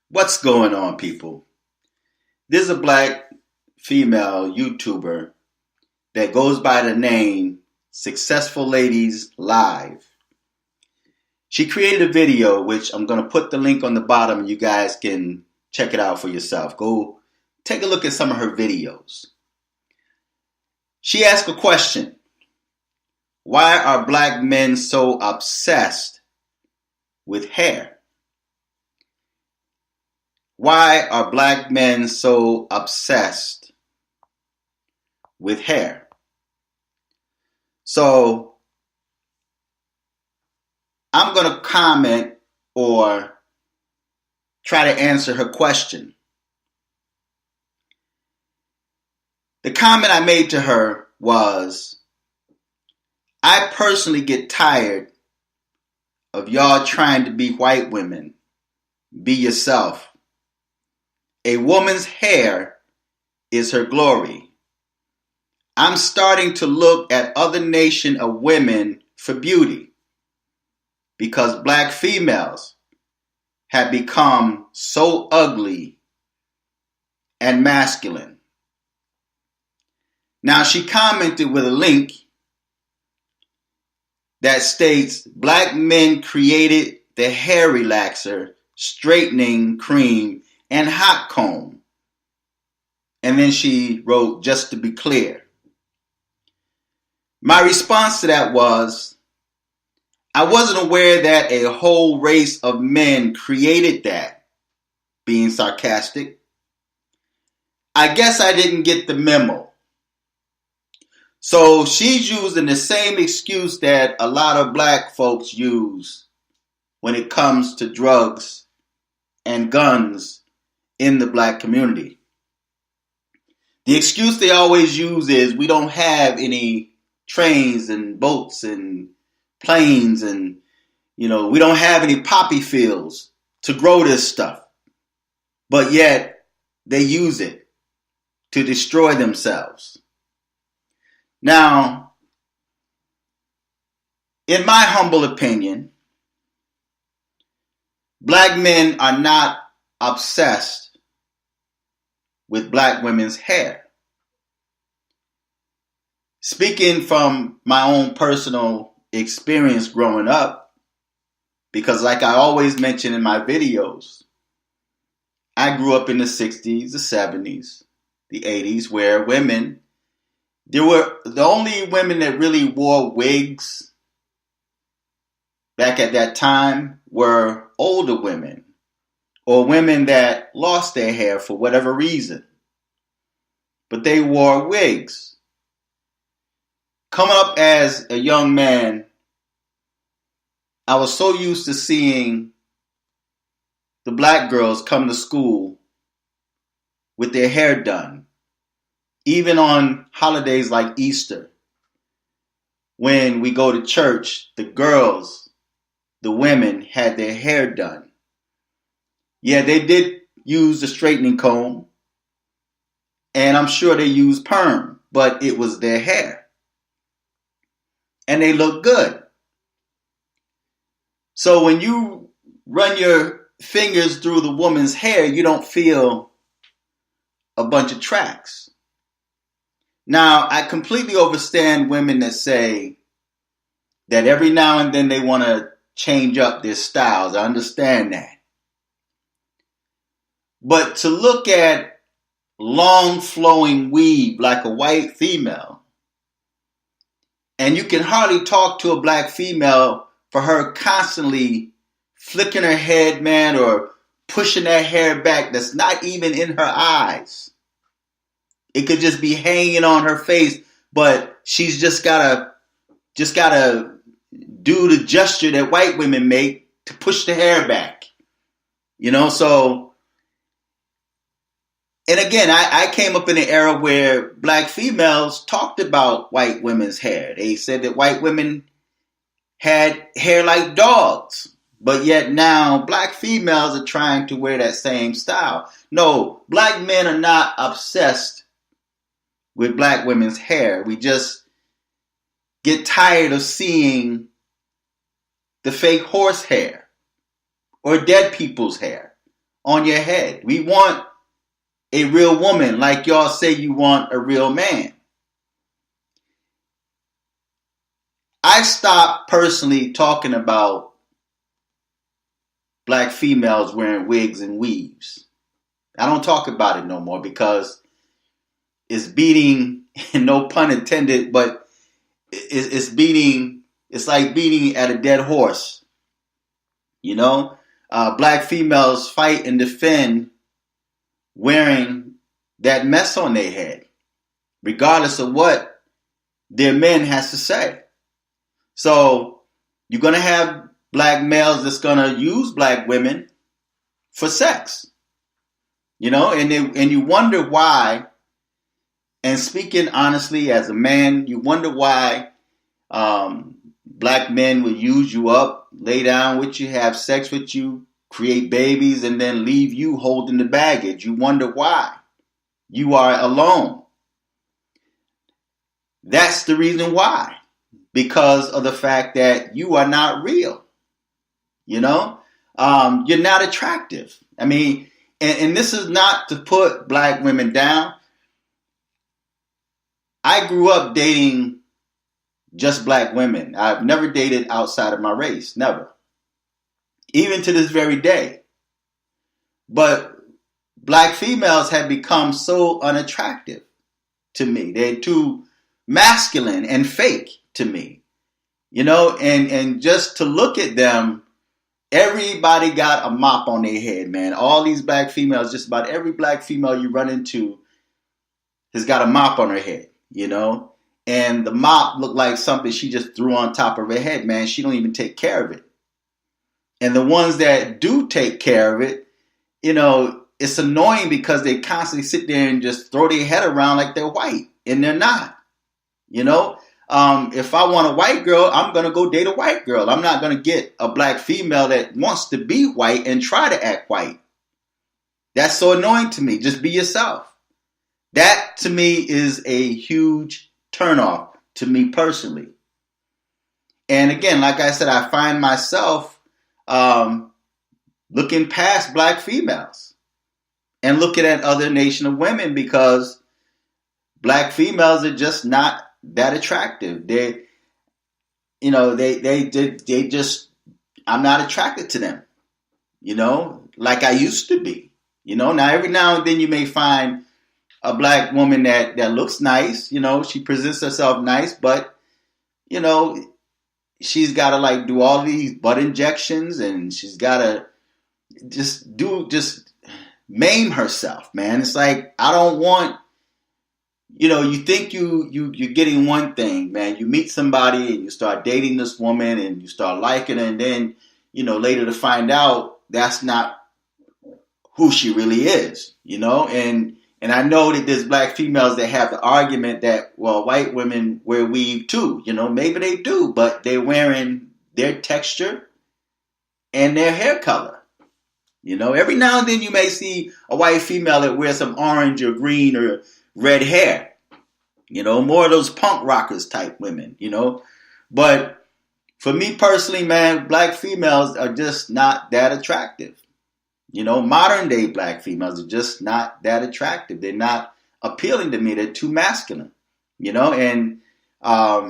What's going on, people? This is a black female YouTuber that goes by the name Successful Ladies Live. She created a video, which I'm going to put the link on the bottom and you guys can check it out for yourself. Go take a look at some of her videos. She asked a question. Why are black men so obsessed with hair? Why are black men so obsessed with hair? So I'm going to comment or try to answer her question. The comment I made to her was, I personally get tired of y'all trying to be white women. Be yourself. A woman's hair is her glory. I'm starting to look at other nation of women for beauty because black females have become so ugly and masculine. Now she commented with a link that states black men created the hair relaxer, straightening cream, and hot comb. And then she wrote, just to be clear. My response to that was, I wasn't aware that a whole race of men created that, being sarcastic. I guess I didn't get the memo. So she's using the same excuse that a lot of black folks use when it comes to drugs and guns in the black community. The excuse they always use is we don't have any trains and boats and planes and, we don't have any poppy fields to grow this stuff. But yet they use it to destroy themselves. Now, in my humble opinion, black men are not obsessed with black women's hair. Speaking from my own personal experience growing up, because like I always mention in my videos, I grew up in the 60s, the 70s, the 80s, where the only women that really wore wigs back at that time were older women or women that lost their hair for whatever reason. But they wore wigs. Coming up as a young man, I was so used to seeing the black girls come to school with their hair done. Even on holidays like Easter, when we go to church, the girls, the women had their hair done. Yeah, they did use the straightening comb, and I'm sure they used perm, but it was their hair. And they looked good. So when you run your fingers through the woman's hair, you don't feel a bunch of tracks. Now, I completely understand women that say that every now and then they want to change up their styles. I understand that. But to look at long flowing weave like a white female, and you can hardly talk to a black female for her constantly flicking her head, man, or pushing that hair back that's not even in her eyes. It could just be hanging on her face, but she's just gotta do the gesture that white women make to push the hair back. So, and again, I came up in an era where black females talked about white women's hair. They said that white women had hair like dogs, but yet now black females are trying to wear that same style. No, black men are not obsessed with black women's hair. We just get tired of seeing the fake horse hair or dead people's hair on your head. We want a real woman like y'all say you want a real man. I stopped personally talking about black females wearing wigs and weaves. I don't talk about it no more because it's beating, no pun intended, but it's beating, it's like beating at a dead horse. You know, black females fight and defend wearing that mess on their head, regardless of what their men has to say. So you're going to have black males that's going to use black women for sex, you know, and you wonder why. And speaking honestly as a man, you wonder why black men would use you up, lay down with you, have sex with you, create babies, and then leave you holding the baggage. You wonder why you are alone. That's the reason why. Because of the fact that you are not real. You know, you're not attractive. I mean, and this is not to put black women down. I grew up dating just black women. I've never dated outside of my race, never. Even to this very day. But black females have become so unattractive to me. They're too masculine and fake to me. You know, and just to look at them, everybody got a mop on their head, man. All these black females, just about every black female you run into has got a mop on her head, you know? And the mop looked like something she just threw on top of her head, man. She don't even take care of it. And the ones that do take care of it, you know, it's annoying because they constantly sit there and just throw their head around like they're white, and they're not, you know? If I want a white girl, I'm going to go date a white girl. I'm not going to get a black female that wants to be white and try to act white. That's so annoying to me. Just be yourself. That to me is a huge turnoff to me personally. And again, like I said, I find myself looking past black females and looking at other nation of women because black females are just not that attractive. They just, I'm not attracted to them, you know, like I used to be, you know. Now, every now and then you may find a black woman that looks nice, you know, she presents herself nice, but, you know, she's got to like do all these butt injections and she's got to just maim herself, man. It's like, I don't want, you know, you think you're getting one thing, man. You meet somebody and you start dating this woman and you start liking her, and then, you know, later to find out that's not who she really is, you know. And I know that there's black females that have the argument that, well, white women wear weave too. You know, maybe they do, but they're wearing their texture and their hair color. You know, every now and then you may see a white female that wears some orange or green or red hair, you know, more of those punk rockers type women, you know. But for me personally, man, black females are just not that attractive. You know, modern day black females are just not that attractive. They're not appealing to me. They're too masculine, you know. And I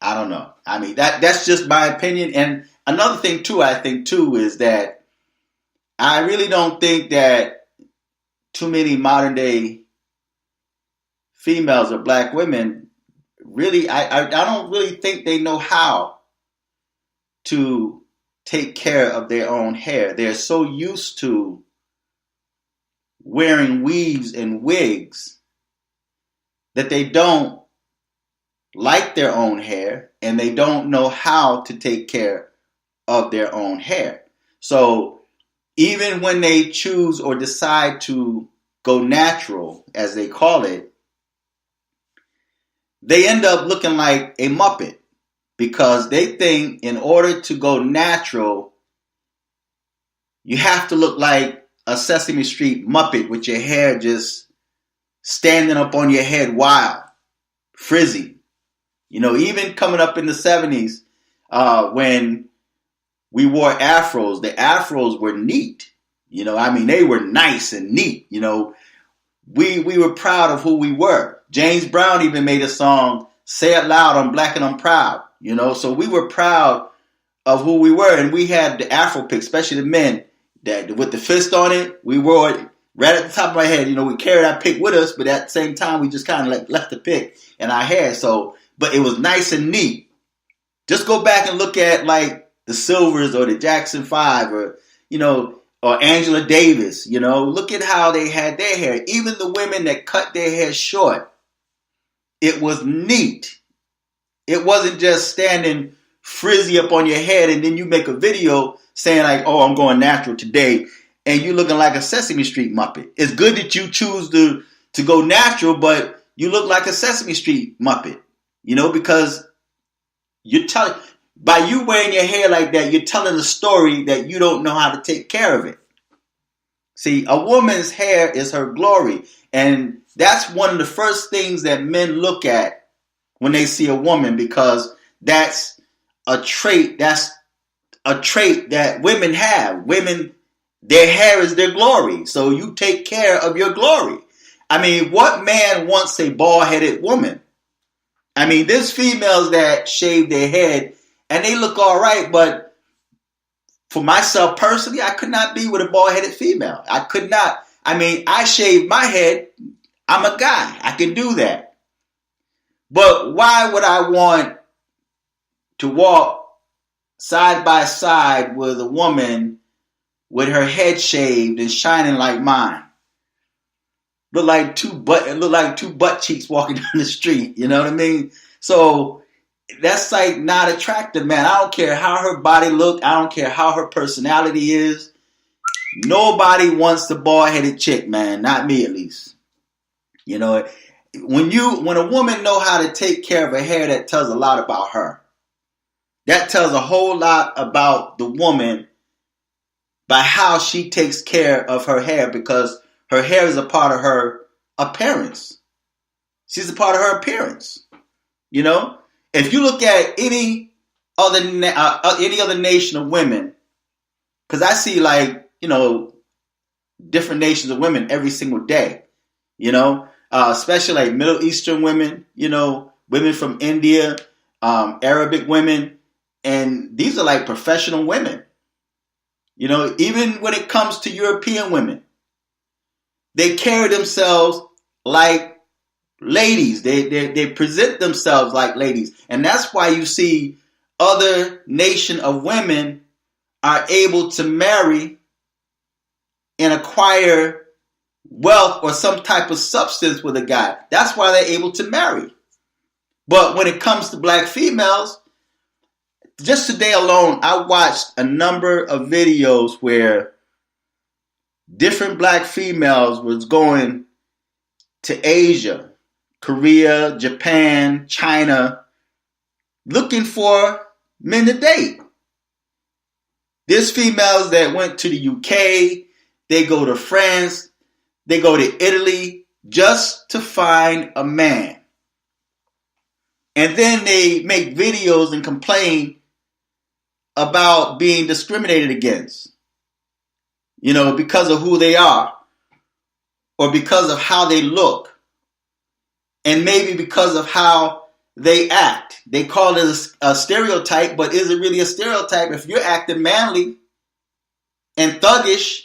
don't know. I mean, that's just my opinion. And another thing too, I think too, is that I really don't think that too many modern day females or black women really, I don't really think they know how to take care of their own hair. They're so used to wearing weaves and wigs that they don't like their own hair and they don't know how to take care of their own hair. So even when they choose or decide to go natural, as they call it, they end up looking like a Muppet because they think in order to go natural, you have to look like a Sesame Street Muppet with your hair just standing up on your head wild, frizzy. You know, even coming up in the 70s, when we wore afros. The afros were neat. You know, I mean, they were nice and neat. You know, we were proud of who we were. James Brown even made a song, "Say It Loud, I'm Black and I'm Proud." You know, so we were proud of who we were, and we had the Afro pick, especially the men, that with the fist on it. We wore it right at the top of our head. You know, we carried our pick with us, but at the same time, we just kind of left the pick in our hair. So, but it was nice and neat. Just go back and look at like the Silvers or the Jackson 5 or, you know, or Angela Davis. You know, look at how they had their hair. Even the women that cut their hair short, it was neat. It wasn't just standing frizzy up on your head and then you make a video saying like, "Oh, I'm going natural today," and you looking like a Sesame Street Muppet. It's good that you choose to go natural, but you look like a Sesame Street Muppet, you know, because you're telling, by you wearing your hair like that, you're telling a story that you don't know how to take care of it. See, a woman's hair is her glory, and that's one of the first things that men look at when they see a woman, because that's a trait. That's a trait that women have. Women, their hair is their glory. So you take care of your glory. I mean, what man wants a bald-headed woman? I mean, there's females that shave their head and they look all right, but for myself personally, I could not be with a bald-headed female. I could not. I mean, I shave my head. I'm a guy. I can do that. But why would I want to walk side by side with a woman with her head shaved and shining like mine? Look like two butt cheeks walking down the street. You know what I mean? So that's like not attractive, man. I don't care how her body look. I don't care how her personality is. Nobody wants the bald-headed chick, man. Not me, at least. You know, when a woman know how to take care of her hair, that tells a lot about her. That tells a whole lot about the woman by how she takes care of her hair, because her hair is a part of her appearance. She's a part of her appearance. You know, if you look at any other nation of women, because I see like, you know, different nations of women every single day. You know, especially like Middle Eastern women. You know, women from India, Arabic women. And these are like professional women. You know, even when it comes to European women, they carry themselves like ladies. They present themselves like ladies. And that's why you see other nation of women are able to marry and acquire wealth or some type of substance with a guy. That's why they're able to marry. But when it comes to black females, just today alone, I watched a number of videos where different black females was going to Asia, Korea, Japan, China, looking for men to date. There's females that went to the UK, they go to France, they go to Italy just to find a man. And then they make videos and complain about being discriminated against, you know, because of who they are or because of how they look and maybe because of how they act. They call it a stereotype, but is it really a stereotype? If you're acting manly and thuggish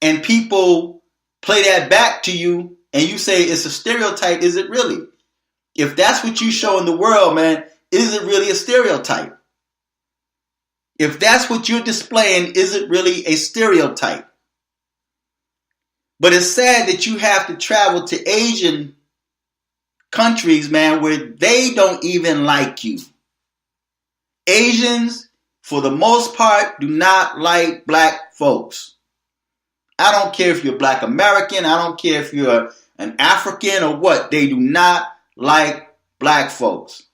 and people play that back to you and you say it's a stereotype, is it really? If that's what you show in the world, man, is it really a stereotype? If that's what you're displaying, is it really a stereotype? But it's sad that you have to travel to Asian countries, man, where they don't even like you. Asians, for the most part, do not like black folks. I don't care if you're black American. I don't care if you're an African or what. They do not like black folks.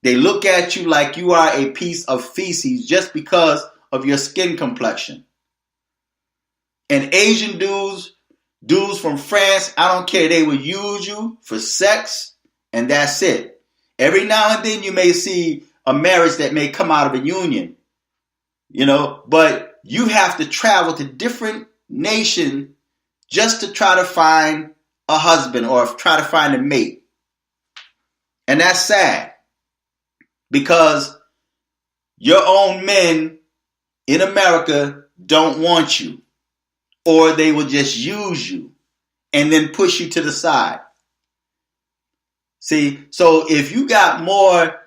They look at you like you are a piece of feces just because of your skin complexion. And Asian dudes from France, I don't care. They will use you for sex and that's it. Every now and then you may see a marriage that may come out of a union. but you have to travel to different nations just to try to find a husband or try to find a mate. And that's sad because your own men in America don't want you, or they will just use you and then push you to the side. See, so if you got more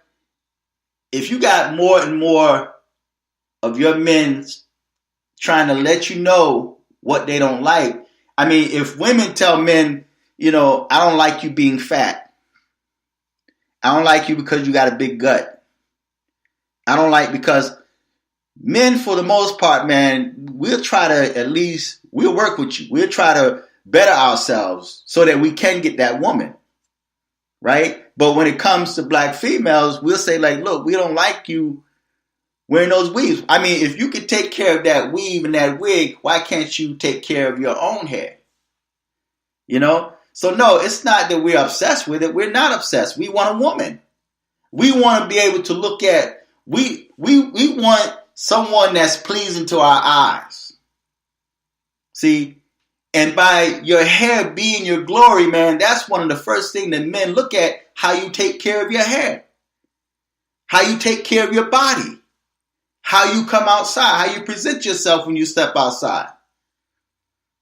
and more of your men trying to let you know what they don't like. I mean, if women tell men, I don't like you being fat. I don't like you because you got a big gut. I don't like because men, for the most part, man, we'll try to we'll work with you. We'll try to better ourselves so that we can get that woman. Right? But when it comes to black females, we'll say like, look, we don't like you wearing those weaves. I mean, if you can take care of that weave and that wig, why can't you take care of your own hair? So no, it's not that we're obsessed with it. We're not obsessed. We want a woman. We want to be able to look at, we want someone that's pleasing to our eyes. See, and by your hair being your glory, man, that's one of the first things that men look at, how you take care of your hair, how you take care of your body, how you come outside, how you present yourself when you step outside.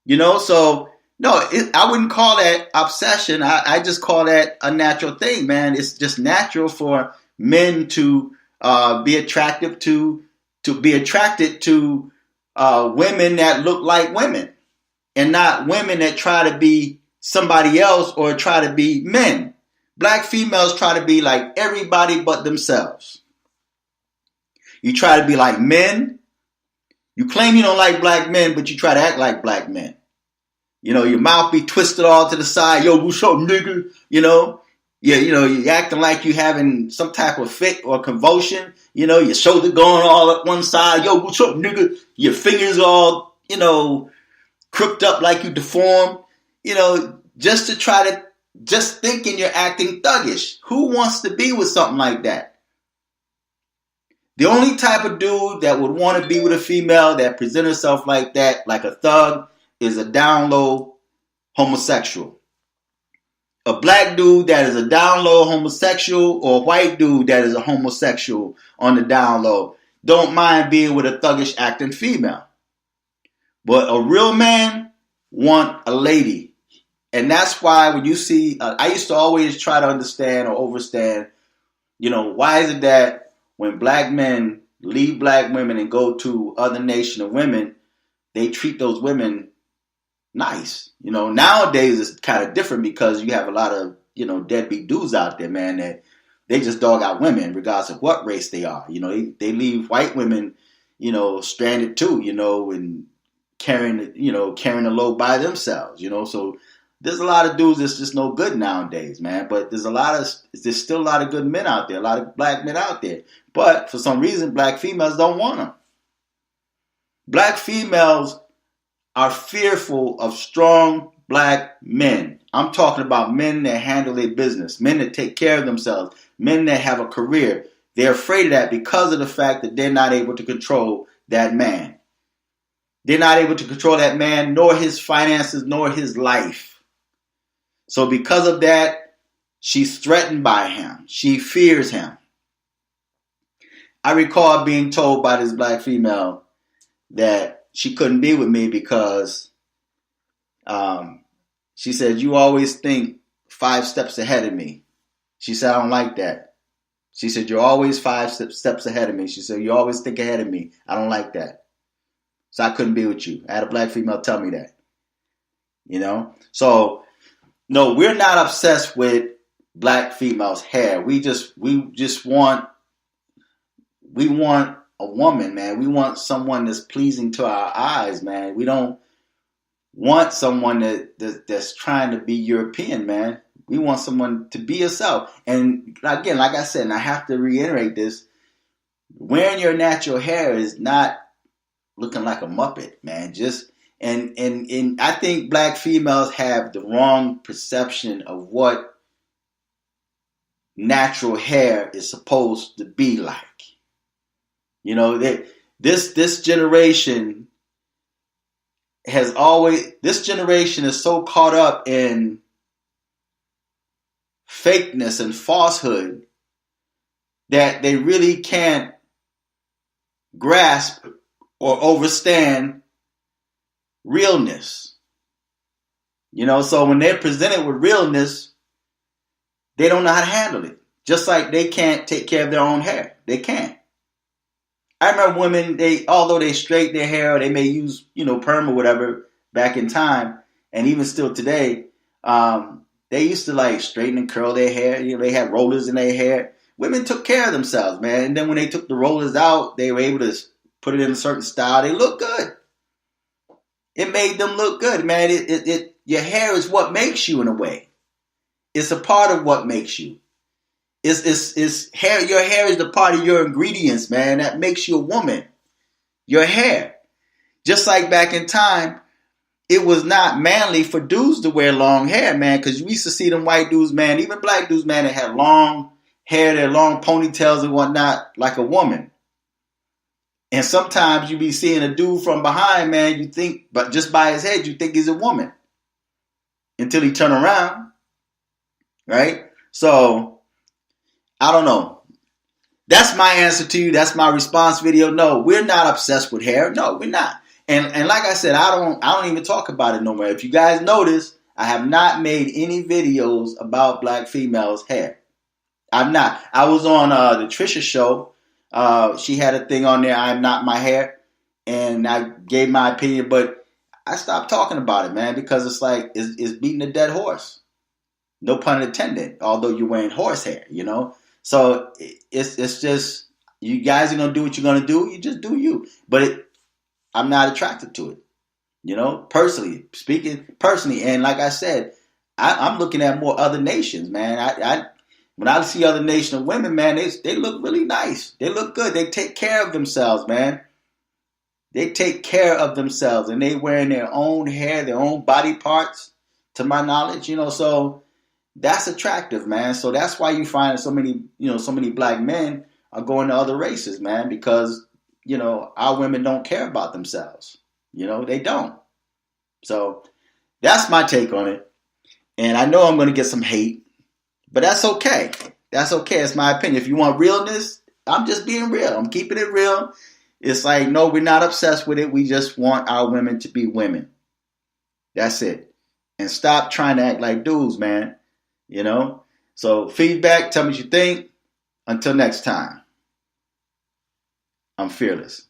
So no, I wouldn't call that obsession. I just call that a natural thing, man. It's just natural for men to be attracted to women that look like women. And not women that try to be somebody else or try to be men. Black females try to be like everybody but themselves. You try to be like men. You claim you don't like black men, but you try to act like black men. Your mouth be twisted all to the side. Yo, what's up, nigga? You're acting like you having some type of fit or convulsion. Your shoulder going all up one side. Yo, what's up, nigga? Your fingers all, crooked up like you deformed, just to try to, just thinking you're acting thuggish. Who wants to be with something like that? The only type of dude that would want to be with a female that presents herself like that, like a thug, is a down low homosexual. A black dude that is a down low homosexual or a white dude that is a homosexual on the down low don't mind being with a thuggish acting female. But a real man want a lady. And that's why when you see, I used to always try to understand or understand, why is it that when black men leave black women and go to other nation of women, they treat those women nice. Nowadays it's kind of different because you have a lot of, deadbeat dudes out there, man, that they just dog out women regardless of what race they are. They leave white women, stranded too, and carrying the load by themselves, so there's a lot of dudes that's just no good nowadays, man. But there's still a lot of good men out there, a lot of black men out there. But for some reason, black females don't want them. Black females are fearful of strong black men. I'm talking about men that handle their business, men that take care of themselves, men that have a career. They're afraid of that because of the fact that they're not able to control that man. They're not able to control that man, nor his finances, nor his life. So because of that, she's threatened by him. She fears him. I recall being told by this black female that she couldn't be with me because she said, you always think 5 steps ahead of me. She said, I don't like that. She said, you're always 5 steps ahead of me. She said, you always think ahead of me. I don't like that. So I couldn't be with you. I had a black female tell me that. So no, we're not obsessed with black females' hair. We just want a woman, man. We want someone that's pleasing to our eyes, man. We don't want someone that's trying to be European, man. We want someone to be yourself. And again, like I said, and I have to reiterate this, wearing your natural hair is not looking like a Muppet, man. And I think black females have the wrong perception of what natural hair is supposed to be like. this generation this generation is so caught up in fakeness and falsehood that they really can't grasp or understand realness. So when they're presented with realness, they don't know how to handle it. Just like they can't take care of their own hair. They can't. I remember women, although they straighten their hair, or they may use, perm or whatever back in time, and even still today, they used to like straighten and curl their hair. They had rollers in their hair. Women took care of themselves, man. And then when they took the rollers out, they were able to put it in a certain style. They look good. It made them look good, man. Your hair is what makes you in a way. It's a part of what makes you. It's hair. Your hair is the part of your ingredients, man. That makes you a woman. Your hair. Just like back in time, it was not manly for dudes to wear long hair, man. Because we used to see them white dudes, man, even black dudes, man, that had long hair, their long ponytails and whatnot, like a woman. And sometimes you be seeing a dude from behind, man, you think, but just by his head, you think he's a woman. Until he turn around. Right? So, I don't know. That's my answer to you. That's my response video. No, we're not obsessed with hair. No, we're not. And like I said, I don't even talk about it no more. If you guys notice, I have not made any videos about black females' hair. I've not. I was on the Trisha show. She had a thing on there, I'm not my hair. And I gave my opinion, but I stopped talking about it, man, because it's like, it's beating a dead horse. No pun intended, although you're wearing horse hair, So it's just, you guys are going to do what you're going to do. You just do you. But I'm not attracted to it, personally, speaking personally. And like I said, I'm looking at more other nations, man. When I see other nation of women, man, they look really nice. They look good. They take care of themselves, man. They take care of themselves, and they wearing their own hair, their own body parts, to my knowledge, so that's attractive, man. So that's why you find so many black men are going to other races, man, because, our women don't care about themselves. They don't. So that's my take on it. And I know I'm going to get some hate, but that's okay. That's okay. It's my opinion. If you want realness, I'm just being real. I'm keeping it real. It's like, no, we're not obsessed with it. We just want our women to be women. That's it. And stop trying to act like dudes, man. So feedback, tell me what you think. Until next time, I'm fearless.